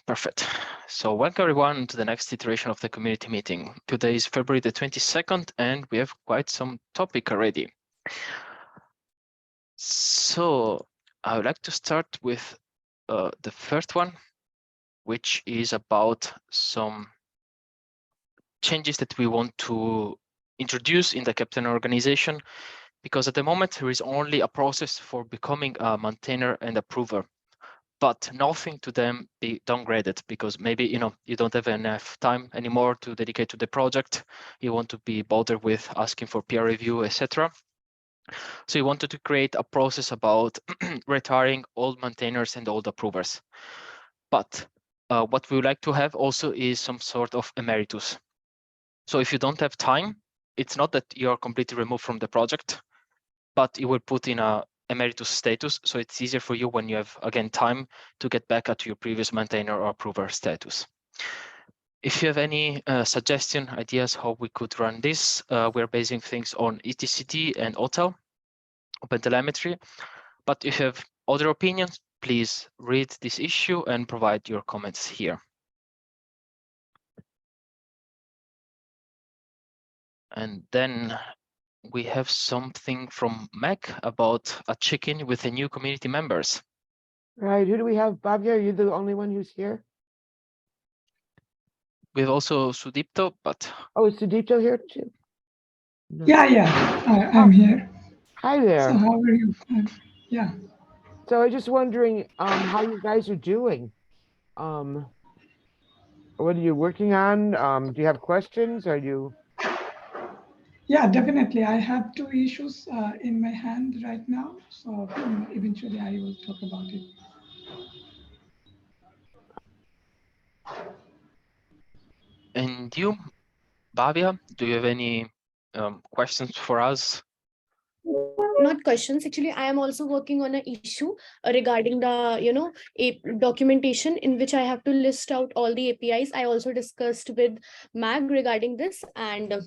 Perfect. So welcome everyone to the next iteration of the community meeting. Today is February the 22nd, and we have quite some topic already. So I would like to start with the first one, which is about some changes that we want to introduce in the Keptn organization, because at the moment there is only a process for becoming a maintainer and approver, but nothing to them be downgraded, because maybe you don't have enough time anymore to dedicate to the project. You want to be bothered with asking for peer review, etc. So you wanted to create a process about retiring old maintainers and old approvers. But what we would like to have also is some sort of emeritus. So if you don't have time, it's not that you're completely removed from the project, but you will put in a emeritus status, so it's easier for you when you have, again, time to get back at your previous maintainer or approver status. If you have any suggestion, ideas how we could run this, we're basing things on etcd and OTel, OpenTelemetry. But if you have other opinions, please read this issue and provide your comments here. And then we have something from Meg about a check-in with the new community members. Right, who do we have? Bobby, are you the only one who's here? We have also Sudipto, but... Oh, is Sudipto here too? No. Yeah, I'm here. Hi there. So how are you? Yeah. So I was just wondering how you guys are doing. What are you working on? Do you have questions? Are you? Yeah, definitely. I have two issues in my hand right now. So eventually I will talk about it. And you, Bhavya, do you have any questions for us? Not questions. Actually, I am also working on an issue regarding the, documentation in which I have to list out all the APIs. I also discussed with Mag regarding this, and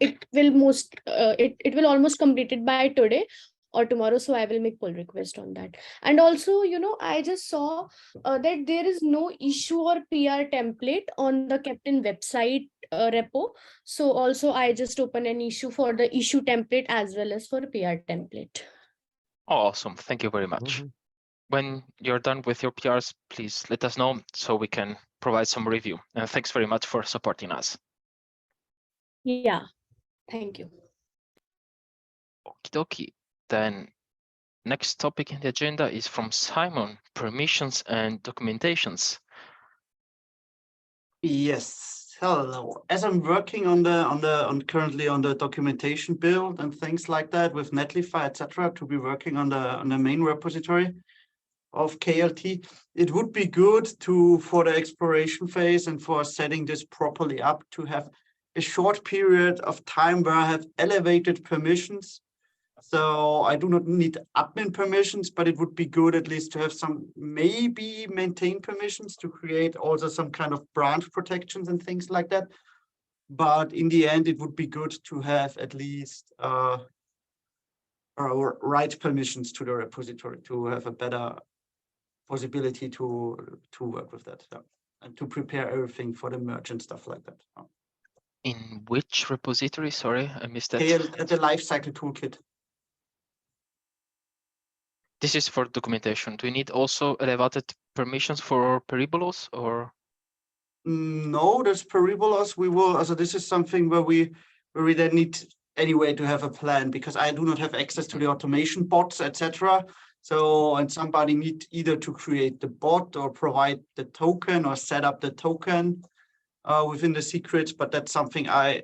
it will almost completed by today or tomorrow, so I will make pull request on that. And also, I just saw that there is no issue or PR template on the Keptn website repo. So also I just open an issue for the issue template as well as for PR template. Awesome, thank you very much. When you're done with your PRs, please let us know so we can provide some review. And thanks very much for supporting us. Yeah, thank you. Okie dokie. Then next topic in the agenda is from Simon, permissions and documentations. Yes, hello. As I'm working currently on the documentation build and things like that with Netlify, etc., to be working on the main repository of KLT, it would be good for the exploration phase and for setting this properly up to have a short period of time where I have elevated permissions. So I do not need admin permissions, but it would be good at least to have some maybe maintain permissions to create also some kind of branch protections and things like that. But in the end, it would be good to have at least write permissions to the repository to have a better possibility to work with that, and to prepare everything for the merge and stuff like that. In which repository? Sorry, I missed that. At the lifecycle toolkit. This is for documentation. Do you need also elevated permissions for Peribolos or? No, there's Peribolos. We will. Also, this is something where we then need anyway to have a plan, because I do not have access to the automation bots, etc. So, and somebody needs either to create the bot or provide the token or set up the token within the secrets. But that's something I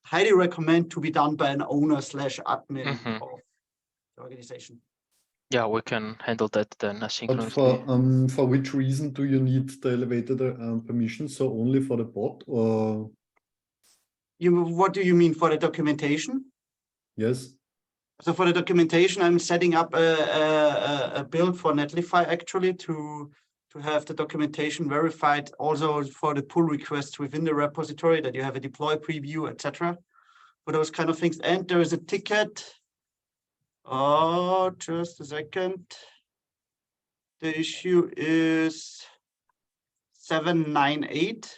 highly recommend to be done by an owner/admin of the organization. Yeah, we can handle that then asynchronously. But for which reason do you need the elevated permission? So only for the bot, or? What do you mean for the documentation? Yes. So for the documentation, I'm setting up a build for Netlify actually to have the documentation verified also for the pull requests within the repository, that you have a deploy preview, etc. For those kind of things. And there is a ticket. Oh, just a second. The issue is 798,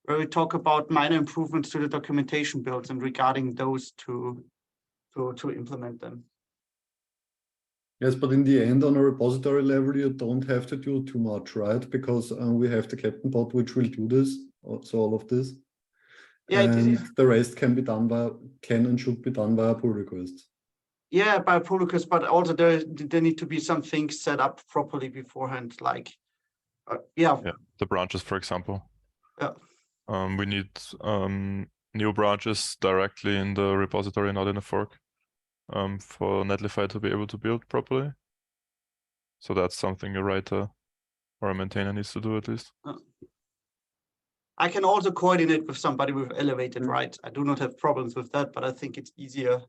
where we talk about minor improvements to the documentation builds and regarding those to implement them. Yes, but in the end, on a repository level, you don't have to do too much, right? Because we have the Keptn bot which will do this, so all of this. Yeah, and the rest can be done can and should be done via pull requests. Yeah, by pull requests, but also there need to be some things set up properly beforehand, like the branches, for example. Yeah. We need new branches directly in the repository, not in a fork, for Netlify to be able to build properly. So that's something a writer or a maintainer needs to do at least. I can also coordinate with somebody with elevated rights. I do not have problems with that, but I think it's easier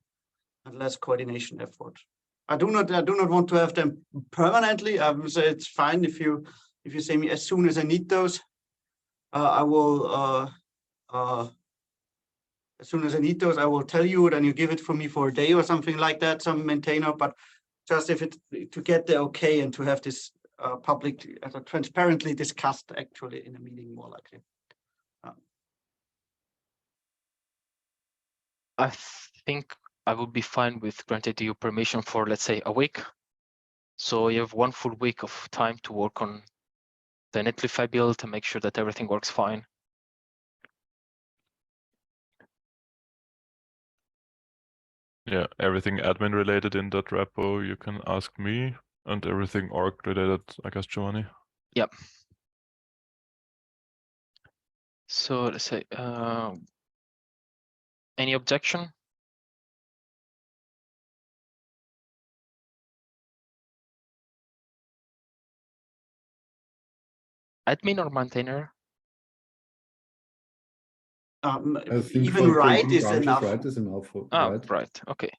and less coordination effort. I do not want to have them permanently. I would say it's fine if you say me as soon as I need those. I will as soon as I need those, I will tell you, and you give it for me for a day or something like that, some maintainer. But just if it to get the okay and to have this public, transparently discussed actually in a meeting more likely. I think I would be fine with granting you permission for, let's say, a week. So you have 1 full week of time to work on the Netlify build to make sure that everything works fine. Yeah, everything admin related in that repo, you can ask me, and everything org related, I guess, Giovanni. Yep. So let's say, any objection? Admin or maintainer? I think Even for right creating is branches, enough. right is enough. Oh, right. Okay.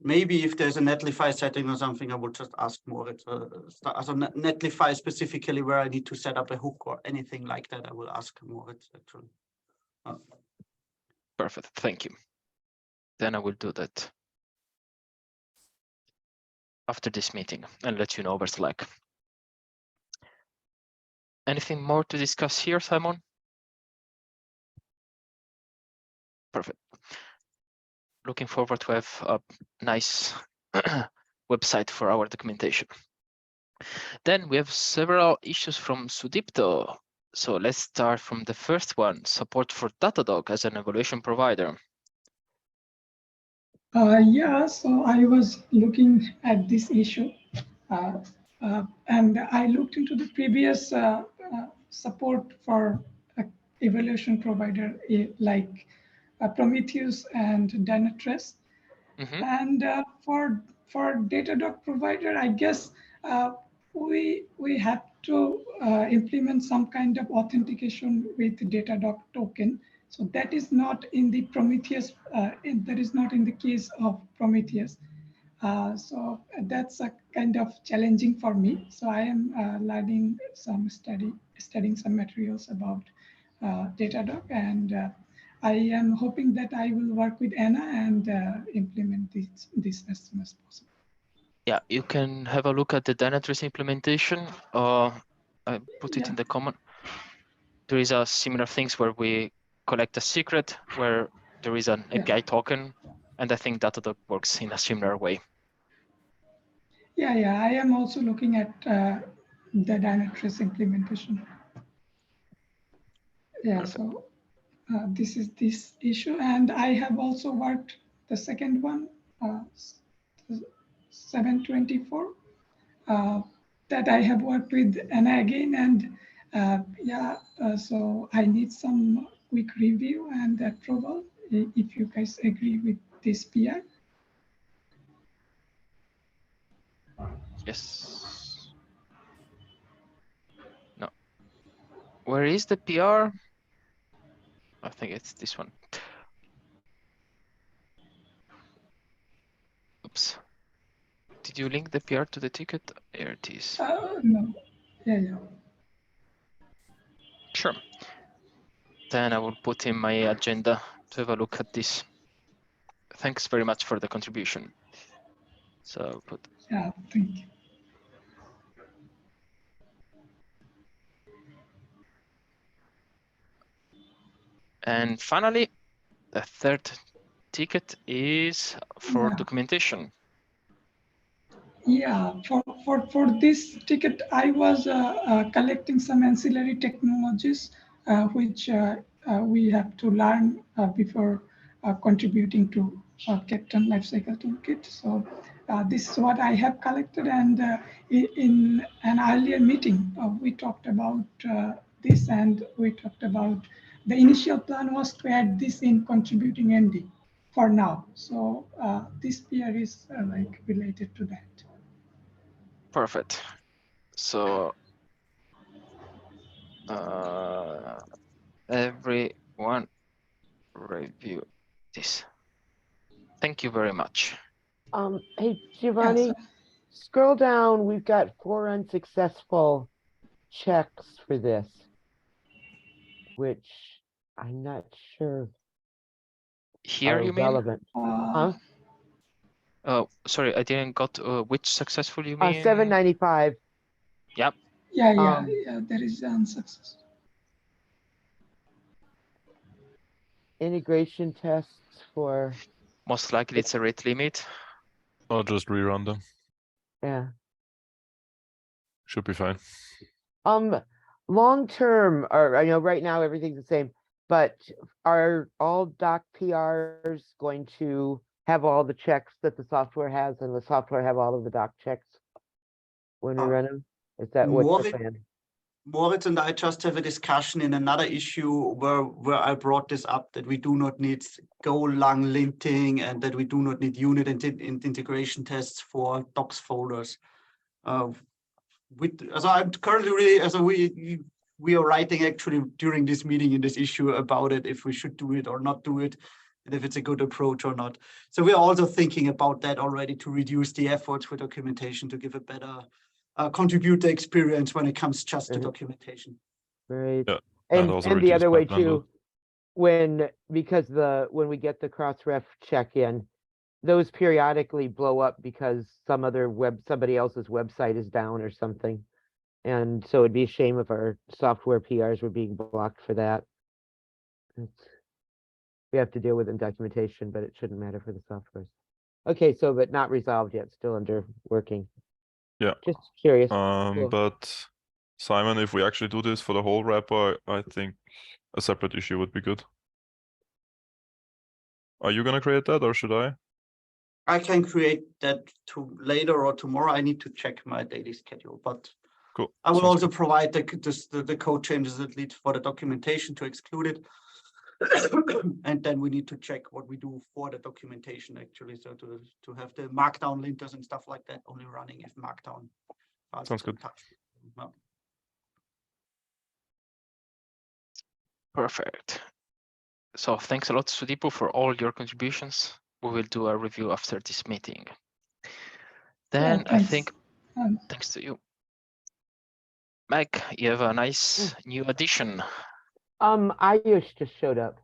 Maybe if there's a Netlify setting or something, I would just ask Moritz. Also Netlify specifically where I need to set up a hook or anything like that, I will ask Moritz actually. Perfect. Thank you. Then I will do that after this meeting and let you know over Slack. Anything more to discuss here, Simon? Perfect. Looking forward to have a nice website for our documentation. Then we have several issues from Sudipto. So let's start from the first one, support for Datadog as an evaluation provider. Yeah, so I was looking at this issue and I looked into the previous support for evaluation provider like Prometheus and Dynatrace. And for Datadog provider, I guess we have to implement some kind of authentication with Datadog token. So that is not in the Prometheus. That is not in the case of Prometheus. So that's a kind of challenging for me. So I am learning studying some materials about Datadog, and I am hoping that I will work with Anna and implement this as soon as possible. Yeah, you can have a look at the Dynatrace implementation. I put it in the comment. There is a similar things where we collect a secret where there is an API token, and I think Datadog works in a similar way. Yeah, I am also looking at the Dynatrace implementation. Yeah, perfect. So this is this issue, and I have also worked the second one, 724, that I have worked with Anna again, and so I need some quick review and approval if you guys agree with this PR. Yes. No. Where is the PR? I think it's this one. Oops. Did you link the PR to the ticket? Here it is. No. Yeah. Sure. Then I will put in my agenda to have a look at this. Thanks very much for the contribution. So I'll put. Yeah, thank you. And finally, the third ticket is for Yeah. documentation. Yeah, for this ticket, I was collecting some ancillary technologies which we have to learn before contributing to Keptn Lifecycle Toolkit. So this is what I have collected, and in an earlier meeting, we talked about this, and we talked about the initial plan was to add this in contributing ND for now. So this PR is like related to that. Perfect. So everyone review this. Thank you very much. Hey, Giovanni, scroll down. We've got 4 unsuccessful checks for this, which I'm not sure Here are you mean? relevant. Huh? Oh, sorry, I didn't got which successful you mean? 795. Yep. Yeah, there is unsuccess. Integration tests for, Most likely it's a rate limit. Or just rerun them. yeah. Should be fine. Long term, or I know right now everything's the same, but are all doc PRs going to have all the checks that the software has, and the software have all of the doc checks when we run them? Is that what's More the it- plan? Moritz and I just have a discussion in another issue where I brought this up, that we do not need Golang linting and that we do not need unit and integration tests for docs folders. So I'm currently really, so we are writing actually during this meeting in this issue about it, if we should do it or not do it, and if it's a good approach or not. So we are also thinking about that already, to reduce the efforts for documentation, to give a better contributor experience when it comes just to documentation. Right. Yeah, and also And the reduce other way pipeline load. too, when we get the cross-ref check in, those periodically blow up because somebody else's website is down or something. And so it'd be a shame if our software PRs were being blocked for that. We have to deal with in documentation, but it shouldn't matter for the software. Okay, so but not resolved yet, still under working. Yeah. Just curious. Cool. But Simon, if we actually do this for the whole wrapper, I think a separate issue would be good. Are you gonna create that, or should I? I can create that to later or tomorrow. I need to check my daily schedule, but Cool. I will Sounds also good. provide the code changes that lead for the documentation to exclude it. And then we need to check what we do for the documentation actually. So to have the markdown linters and stuff like that only running if markdown. Sounds good. Well, Perfect. So thanks a lot, Sudipo, for all your contributions. We will do a review after this meeting. Then I thanks. think, thanks to you. Meg, you have a nice new addition. Ayush just showed up.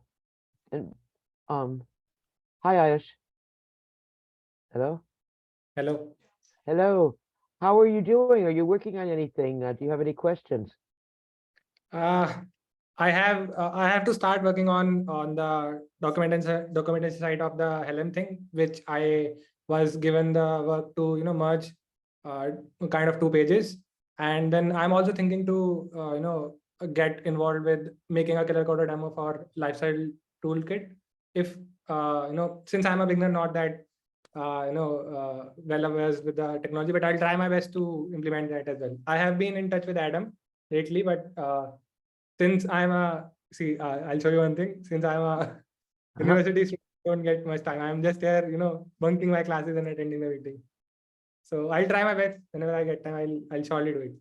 And hi Ayush. Hello? Hello. Hello. How are you doing? Are you working on anything? Do you have any questions? I have to start working on the documentation side of the Helm thing, which I was given the work to merge kind of 2 pages, and then I'm also thinking to get involved with making a killer code demo for lifestyle toolkit. If since I'm a beginner, not that well awares with the technology, but I'll try my best to implement that as well. I have been in touch with Adam lately, but since I'm I'll show you one thing. Since I'm a university student, I don't get much time. I'm just there, bunking my classes and attending the meeting. So I'll try my best. Whenever I get time, I'll surely do it.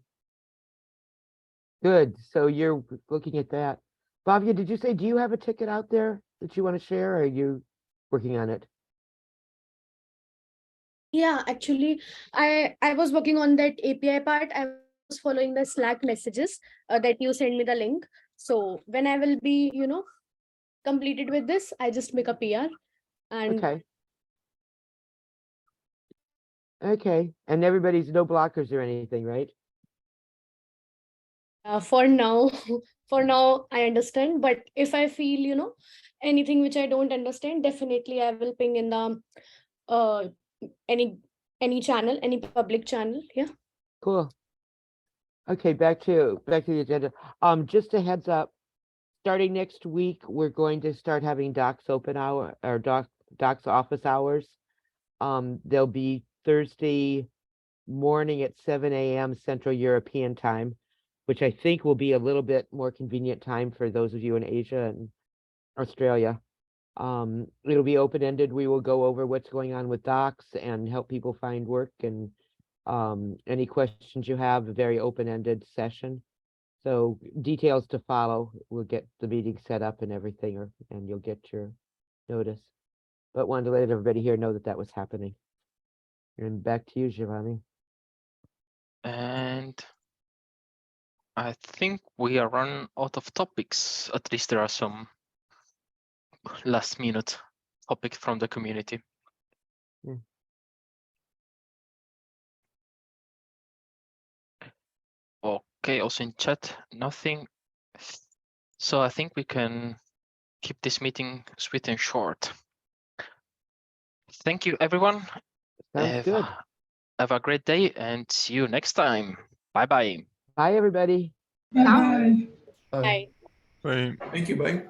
Good. So you're looking at that. Bhavya, did you say, do you have a ticket out there that you want to share, or are you working on it? Yeah, actually, I was working on that API part. I was following the Slack messages that you send me the link. So when I will be, completed with this, I just make a PR. And Okay. Okay. And everybody's no blockers or anything, right? For now, for now, I understand. But if I feel, anything which I don't understand, definitely I will ping in the uh any channel, any public channel. Yeah. Cool. Okay, back to the agenda. Just a heads up. Starting next week, we're going to start having docs open hour or docs office hours. They'll be Thursday morning at 7 a.m. Central European time, which I think will be a little bit more convenient time for those of you in Asia and Australia. It'll be open-ended. We will go over what's going on with docs and help people find work, and any questions you have, a very open-ended session. So details to follow. We'll get the meeting set up and everything, and you'll get your notice. But wanted to let everybody here know that that was happening. And back to you, Giovanni. And I think we are running out of topics. At least there are some last minute topics from the community. Okay, also in chat, nothing. So I think we can keep this meeting sweet and short. Thank you, everyone. Sounds good. Have a great day and see you next time. Bye-bye. Bye, everybody. Bye bye. Bye. Thank you, bye.